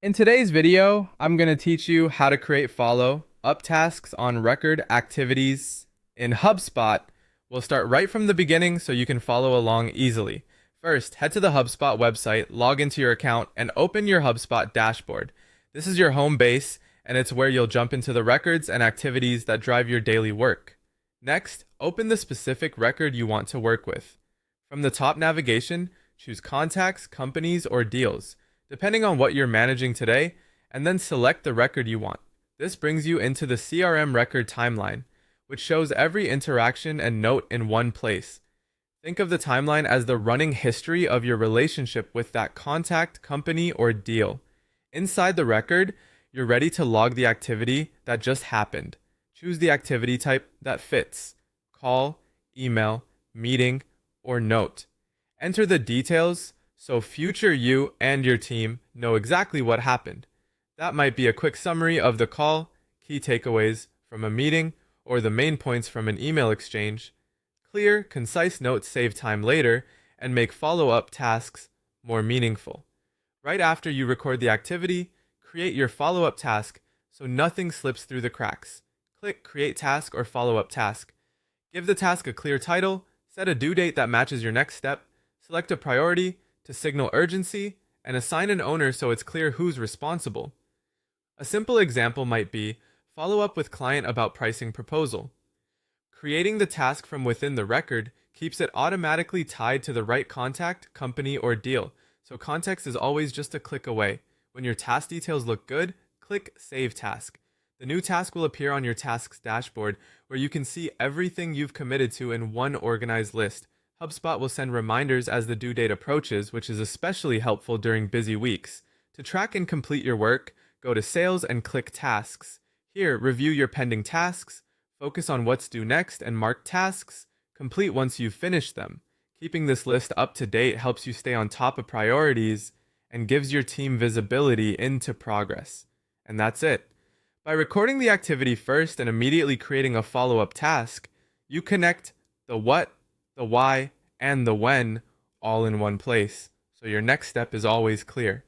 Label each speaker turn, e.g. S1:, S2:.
S1: In today's video, I'm going to teach you how to create follow-up tasks on record activities in Hubspot. We'll start right from the beginning so you can follow along easily. First, head to the Hubspot website, log into your account, and open your Hubspot dashboard. This is your home base, and it's where you'll jump into the records and activities that drive your daily work. Next, open the specific record you want to work with. From the top navigation, choose Contacts, Companies, or Deals, depending on what you're managing today, and then select the record you want. This brings you into the CRM record timeline, which shows every interaction and note in one place. Think of the timeline as the running history of your relationship with that contact, company, or deal. Inside the record, you're ready to log the activity that just happened. Choose the activity type that fits: call, email, meeting, or note. Enter the details so future you and your team know exactly what happened. That might be a quick summary of the call, key takeaways from a meeting, or the main points from an email exchange. Clear, concise notes save time later and make follow-up tasks more meaningful. Right after you record the activity, create your follow-up task so nothing slips through the cracks. Click Create Task or Follow-up Task. Give the task a clear title, set a due date that matches your next step, select a priority to signal urgency, and assign an owner so it's clear who's responsible. A simple example might be follow up with client about pricing proposal. Creating the task from within the record keeps it automatically tied to the right contact, company, or deal, so context is always just a click away. When your task details look good, click Save Task. The new task will appear on your tasks dashboard, where you can see everything you've committed to in one organized list. HubSpot will send reminders as the due date approaches, which is especially helpful during busy weeks. To track and complete your work, go to Sales and click Tasks. Here, review your pending tasks, focus on what's due next, and mark tasks complete once you've finished them. Keeping this list up to date helps you stay on top of priorities and gives your team visibility into progress. And that's it. By recording the activity first and immediately creating a follow-up task, you connect the what, the why, and the when all in one place, so your next step is always clear.